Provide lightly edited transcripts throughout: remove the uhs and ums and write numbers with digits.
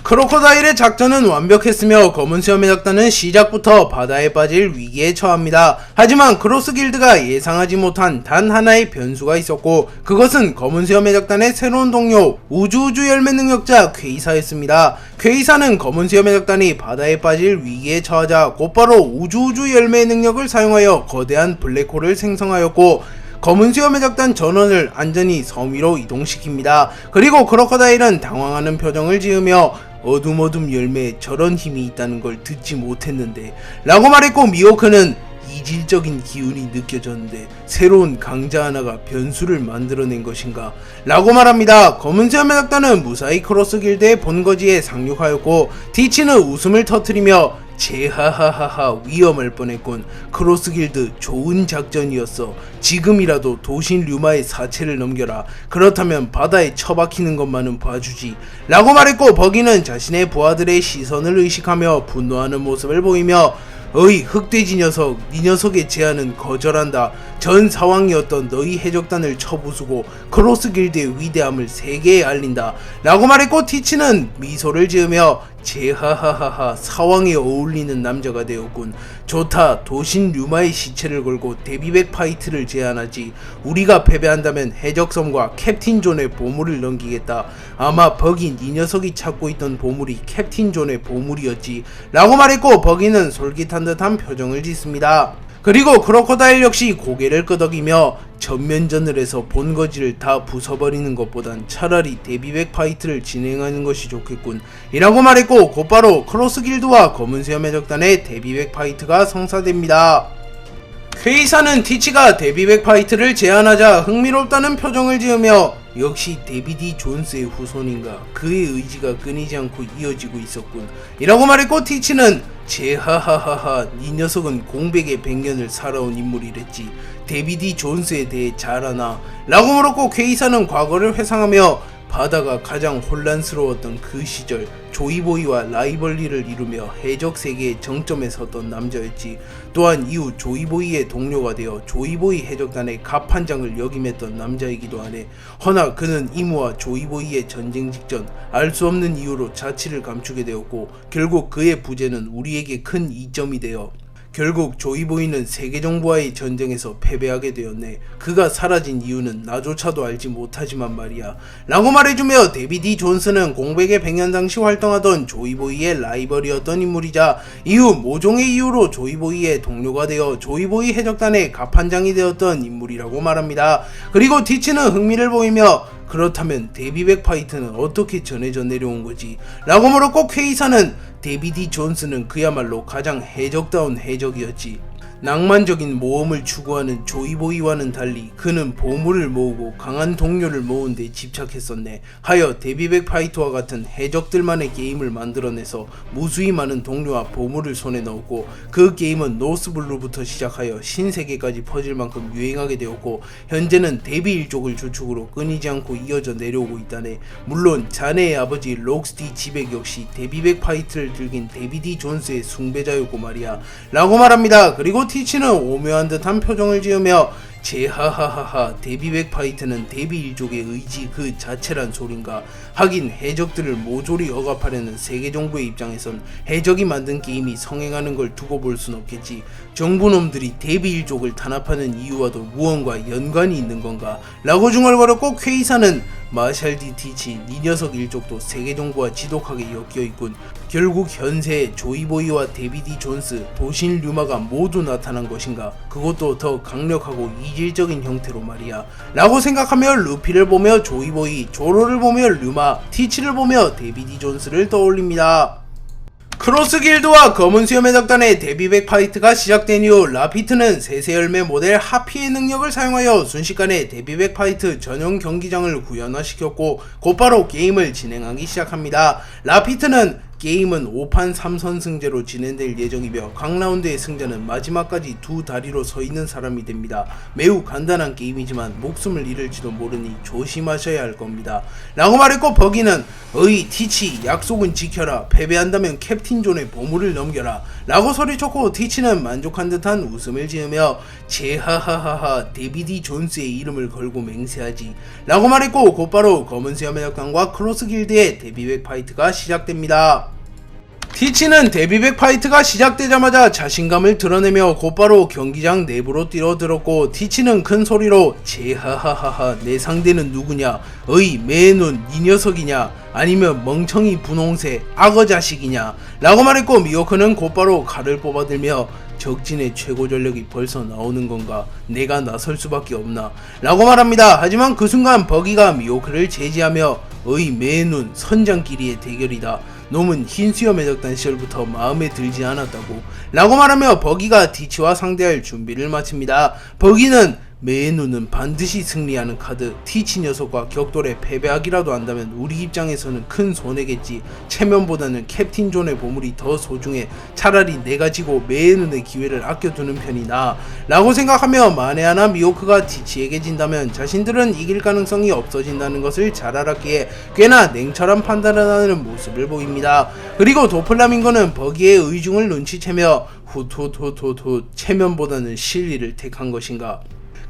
크로코다일의 작전은 완벽했으며 검은 수염의 작단은 시작부터 바다에 빠질 위기에 처합니다. 하지만 크로스 길드가 예상하지 못한 단 하나의 변수가 있었고, 그것은 검은 수염의 작단의 새로운 동료 우주우주 열매 능력자 퀘이사였습니다. 퀘이사는 검은 수염의 작단이 바다에 빠질 위기에 처하자 곧바로 우주우주 열매의 능력을 사용하여 거대한 블랙홀을 생성하였고, 검은 수염의 작단 전원을 안전히 섬 위로 이동시킵니다. 그리고 크로커다일은 당황하는 표정을 지으며 어둠 열매에 저런 힘이 있다는 걸 듣지 못했는데 라고 말했고, 미호크는 이질적인 기운이 느껴졌는데 새로운 강자 하나가 변수를 만들어낸 것인가 라고 말합니다. 검은 수염의 작단은 무사히 크로스 길드의 본거지에 상륙하였고, 티치는 웃음을 터뜨리며 제하하하하 위험할 뻔했군. 크로스 길드 좋은 작전이었어. 지금이라도 도신 류마의 사체를 넘겨라. 그렇다면 바다에 처박히는 것만은 봐주지 라고 말했고, 버기는 자신의 부하들의 시선을 의식하며 분노하는 모습을 보이며 어이 흑돼지 녀석, 네 녀석의 제안은 거절한다. 전 상황이었던 너희 해적단을 쳐부수고 크로스 길드의 위대함을 세계에 알린다 라고 말했고, 티치는 미소를 지으며 제하하하하 사왕에 어울리는 남자가 되었군. 좋다. 도신 류마의 시체를 걸고 데뷔백 파이트를 제안하지. 우리가 패배한다면 해적섬과 캡틴 존의 보물을 넘기겠다. 아마 버기 네 녀석이 찾고 있던 보물이 캡틴 존의 보물이었지 라고 말했고, 버기는 솔깃한 듯한 표정을 짓습니다. 그리고 크로코다일 역시 고개를 끄덕이며 전면전을 해서 본거지를 다 부숴버리는 것보단 차라리 데뷔백 파이트를 진행하는 것이 좋겠군 이라고 말했고, 곧바로 크로스 길드와 검은 수염의 적단의 데뷔백 파이트가 성사됩니다. 퀘이사는 티치가 데뷔백 파이트를 제안하자 흥미롭다는 표정을 지으며 역시 데비디 존스의 후손인가, 그의 의지가 끊이지 않고 이어지고 있었군 이라고 말했고, 티치는 제하하하하 이 녀석은 공백의 100년을 살아온 인물이랬지. 데비디 존스에 대해 잘 아나 라고 물었고, 퀘이사는 과거를 회상하며 바다가 가장 혼란스러웠던 그 시절 조이보이와 라이벌리를 이루며 해적 세계의 정점에 섰던 남자였지. 또한 이후 조이보이의 동료가 되어 조이보이 해적단의 갑판장을 역임했던 남자이기도 하네. 허나 그는 이무와 조이보이의 전쟁 직전 알 수 없는 이유로 자취를 감추게 되었고, 결국 그의 부재는 우리에게 큰 이점이 되어 결국 조이보이는 세계정부와의 전쟁에서 패배하게 되었네. 그가 사라진 이유는 나조차도 알지 못하지만 말이야 라고 말해주며, 데비디 존스는 공백의 100년 당시 활동하던 조이보이의 라이벌이었던 인물이자 이후 모종의 이유로 조이보이의 동료가 되어 조이보이 해적단의 갑판장이 되었던 인물이라고 말합니다. 그리고 티치는 흥미를 보이며 그렇다면 데뷔백 파이트는 어떻게 전해져 내려온 거지? 라고 물었고, 퀘이사는 데비디 존스는 그야말로 가장 해적다운 해적이었지. 낭만적인 모험을 추구하는 조이보이와는 달리 그는 보물을 모으고 강한 동료를 모은 데 집착했었네. 하여 데뷔백 파이터와 같은 해적들만의 게임을 만들어내서 무수히 많은 동료와 보물을 손에 넣었고, 그 게임은 노스블루부터 시작하여 신세계까지 퍼질 만큼 유행하게 되었고, 현재는 데뷔 일족을 주축으로 끊이지 않고 이어져 내려오고 있다네. 물론 자네의 아버지 록스티 지백 역시 데뷔백 파이트를 즐긴 데비디 존스의 숭배자였고 말이야 라고 말합니다. 그리고 티치는 오묘한 듯한 표정을 지으며 제하하하하 데뷔백 파이트는 데뷔 일족의 의지 그 자체란 소린가. 하긴 해적들을 모조리 억압하려는 세계정부의 입장에선 해적이 만든 게임이 성행하는 걸 두고 볼 순 없겠지. 정부놈들이 데뷔 일족을 탄압하는 이유와도 무언가 연관이 있는 건가 라고 중얼거렸고, 퀘이사는 마샬디 티치 니 녀석 일족도 세계정부와 지독하게 엮여있군. 결국 현세의 조이보이와 데비디 존스, 도신 류마가 모두 나타난 것인가. 그것도 더 강력하고 이질적인 형태로 말이야 라고 생각하며 루피를 보며 조이보이, 조로를 보며 류마, 티치를 보며 데비디 존스를 떠올립니다. 크로스 길드와 검은 수염의 적단의 데뷔백 파이트가 시작된 이후 라피트는 세세열매 모델 하피의 능력을 사용하여 순식간에 데뷔백 파이트 전용 경기장을 구현화시켰고 곧바로 게임을 진행하기 시작합니다. 라피트는 게임은 5판 3선승제로 진행될 예정이며 각 라운드의 승자는 마지막까지 두 다리로 서 있는 사람이 됩니다. 매우 간단한 게임이지만 목숨을 잃을지도 모르니 조심하셔야 할 겁니다. 라고 말했고 버기는 어이 티치 약속은 지켜라, 패배한다면 캡틴 존의 보물을 넘겨라 라고 소리쳤고 티치는 만족한 듯한 웃음을 지으며 제하하하하 데비디 존스의 이름을 걸고 맹세하지 라고 말했고 곧바로 검은 수염의 역당과 크로스 길드의 데뷔백 파이트가 시작됩니다. 티치는 데뷔백 파이트가 시작되자마자 자신감을 드러내며 곧바로 경기장 내부로 뛰어들었고 티치는 큰 소리로 제하하하하 내 상대는 누구냐, 어이 매눈 이 녀석이냐 아니면 멍청이 분홍새 악어 자식이냐 라고 말했고 미호크는 곧바로 칼을 뽑아들며 적진의 최고 전력이 벌써 나오는 건가, 내가 나설 수밖에 없나 라고 말합니다. 하지만 그 순간 버기가 미호크를 제지하며 어이 매눈 선장끼리의 대결이다, 놈은 흰수염 해적단 시절부터 마음에 들지 않았다고 라고 말하며 버기가 티치와 상대할 준비를 마칩니다. 버기는 매눈은 반드시 승리하는 카드, 티치 녀석과 격돌에 패배하기라도 한다면 우리 입장에서는 큰 손해겠지, 체면보다는 캡틴 존의 보물이 더 소중해, 차라리 내가 지고 매눈의 기회를 아껴두는 편이 나아 라고 생각하며 만에 하나 미호크가 티치에게 진다면 자신들은 이길 가능성이 없어진다는 것을 잘 알았기에 꽤나 냉철한 판단을 하는 모습을 보입니다. 그리고 도플라밍고는 버기의 의중을 눈치채며 훗훗훗훗훗 체면보다는 실리를 택한 것인가,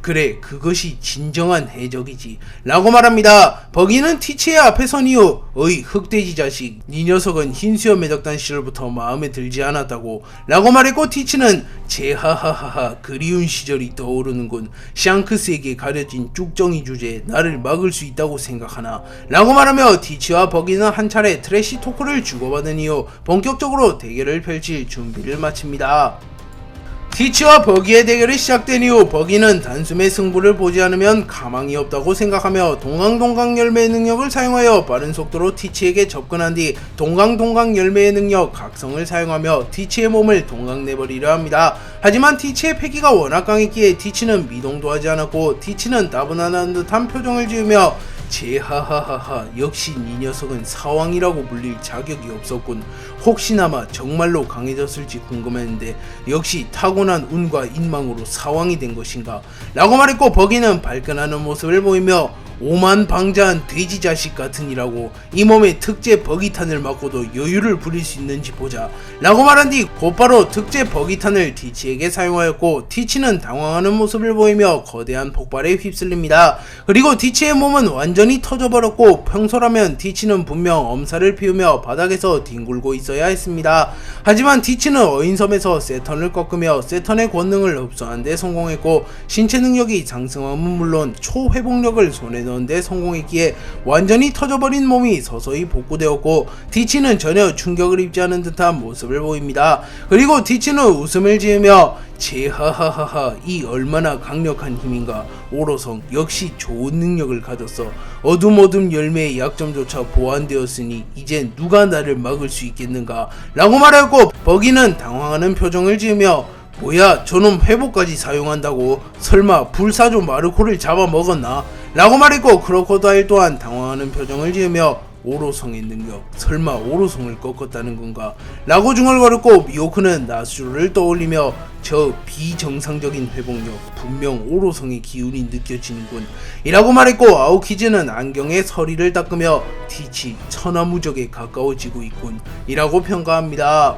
그래 그것이 진정한 해적이지 라고 말합니다. 버기는 티치의 앞에 선 이후 어이 흑돼지 자식 이 녀석은 흰수염 해적단 시절부터 마음에 들지 않았다고 라고 말했고 티치는 제하하하하 그리운 시절이 떠오르는군, 샹크스에게 가려진 쭉정이 주제에 나를 막을 수 있다고 생각하나 라고 말하며 티치와 버기는 한 차례 트래시 토크를 주고받은 이후 본격적으로 대결을 펼칠 준비를 마칩니다. 티치와 버기의 대결이 시작된 이후 버기는 단숨에 승부를 보지 않으면 가망이 없다고 생각하며 동강동강 열매의 능력을 사용하여 빠른 속도로 티치에게 접근한 뒤 동강동강 열매의 능력 각성을 사용하며 티치의 몸을 동강내버리려 합니다. 하지만 티치의 패기가 워낙 강했기에 티치는 미동도 하지 않았고 티치는 따분한 듯한 표정을 지으며 제하하하하 역시 이 녀석은 사왕이라고 불릴 자격이 없었군, 혹시나마 정말로 강해졌을지 궁금했는데 역시 타고난 운과 인망으로 사왕이 된 것인가 라고 말했고 버기는 발끈하는 모습을 보이며 오만방자한 돼지 자식 같으니라고 이 몸에 특제 버기탄을 맞고도 여유를 부릴 수 있는지 보자 라고 말한 뒤 곧바로 특제 버기탄을 티치에게 사용하였고 티치는 당황하는 모습을 보이며 거대한 폭발에 휩쓸립니다. 그리고 티치의 몸은 완전히 터져버렸고 평소라면 티치는 분명 엄살을 피우며 바닥에서 뒹굴고 있어야 했습니다. 하지만 티치는 어인섬에서 세턴을 꺾으며 세턴의 권능을 흡수하는 데 성공했고 신체 능력이 상승함은 물론 초회복력을 손에 넣은 데 성공했기에 완전히 터져버린 몸이 서서히 복구되었고 티치는 전혀 충격을 입지 않은 듯한 모습을 보입니다. 그리고 티치는 웃음을 지으며 제하하하하 이 얼마나 강력한 힘인가, 오로성 역시 좋은 능력을 가졌어, 어둠 열매의 약점조차 보완되었으니 이제 누가 나를 막을 수 있겠는가 라고 말하였고 버기는 당황하는 표정을 지으며 뭐야 저놈 회복까지 사용한다고, 설마 불사조 마르코를 잡아먹었나 라고 말했고 크로코다일 또한 당황하는 표정을 지으며 오로성의 능력, 설마 오로성을 꺾었다는 건가 라고 중얼거렸고 미호크는 나수조를 떠올리며 저 비정상적인 회복력 분명 오로성의 기운이 느껴지는군 이라고 말했고 아오키즈는 안경에 서리를 닦으며 티치 천하무적에 가까워지고 있군 이라고 평가합니다.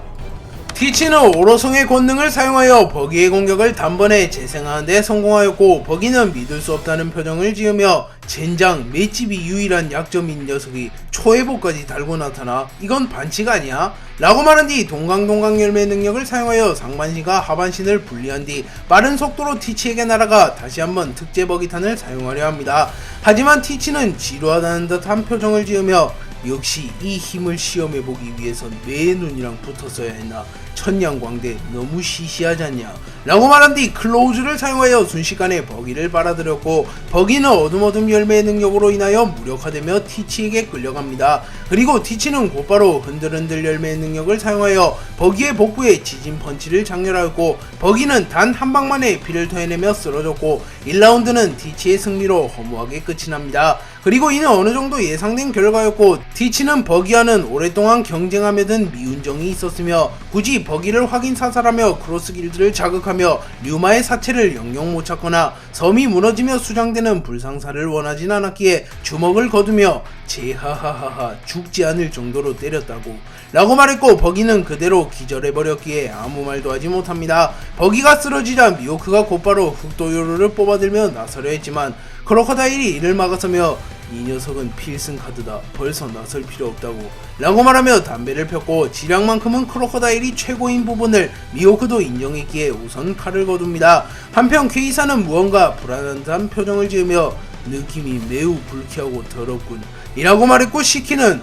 티치는 오로성의 권능을 사용하여 버기의 공격을 단번에 재생하는 데 성공하였고 버기는 믿을 수 없다는 표정을 지으며 젠장 맷집이 유일한 약점인 녀석이 초회복까지 달고 나타나 이건 반칙 아니야? 라고 말한 뒤 동강동강 열매 능력을 사용하여 상반신과 하반신을 분리한 뒤 빠른 속도로 티치에게 날아가 다시 한번 특제 버기탄을 사용하려 합니다. 하지만 티치는 지루하다는 듯한 표정을 지으며 역시 이 힘을 시험해보기 위해선 매의 눈이랑 붙었어야 했나, 천냥광대 너무 시시하지 않냐 라고 말한 뒤 클로우즈를 사용하여 순식간에 버기를 빨아들였고, 버기는 어둠 열매의 능력으로 인하여 무력화되며 티치에게 끌려갑니다. 그리고 티치는 곧바로 흔들흔들 열매의 능력을 사용하여 버기의 복부에 지진 펀치를 장렬하였고, 버기는 단 한 방만에 피를 토해내며 쓰러졌고 1라운드는 티치의 승리로 허무하게 끝이 납니다. 그리고 이는 어느정도 예상된 결과였고, 티치는 버기와는 오랫동안 경쟁하며 든 미운정이 있었으며 굳이 버기를 확인 사살하며 크로스 길드를 자극하며 류마의 사체를 영영 못 찾거나 섬이 무너지며 수장되는 불상사를 원하진 않았기에 주먹을 거두며 제하하하하 죽지 않을 정도로 때렸다고 라고 말했고, 버기는 그대로 기절해버렸기에 아무 말도 하지 못합니다. 버기가 쓰러지자 미호크가 곧바로 흑도요루를 뽑아들며 나서려 했지만 크로커다일이 이를 막아서며 이 녀석은 필승 카드다. 벌써 나설 필요 없다고 라고 말하며 담배를 폈고, 지량만큼은 크로커다일이 최고인 부분을 미호크도 인정했기에 우선 칼을 거둡니다. 한편 케이사는 무언가 불안한 듯한 표정을 지으며 느낌이 매우 불쾌하고 더럽군 이라고 말했고, 시키는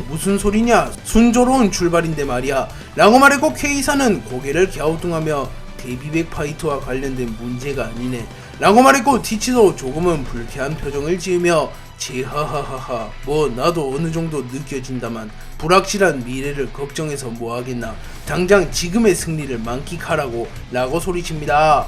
무슨 소리냐, 순조로운 출발인데 말이야 라고 말했고, 케이사는 고개를 갸우뚱하며 데뷔백 파이터와 관련된 문제가 아니네 라고 말했고, 티치도 조금은 불쾌한 표정을 지으며 제하하하하 뭐 나도 어느정도 느껴진다만 불확실한 미래를 걱정해서 뭐하겠나, 당장 지금의 승리를 만끽하라고 라고 소리칩니다.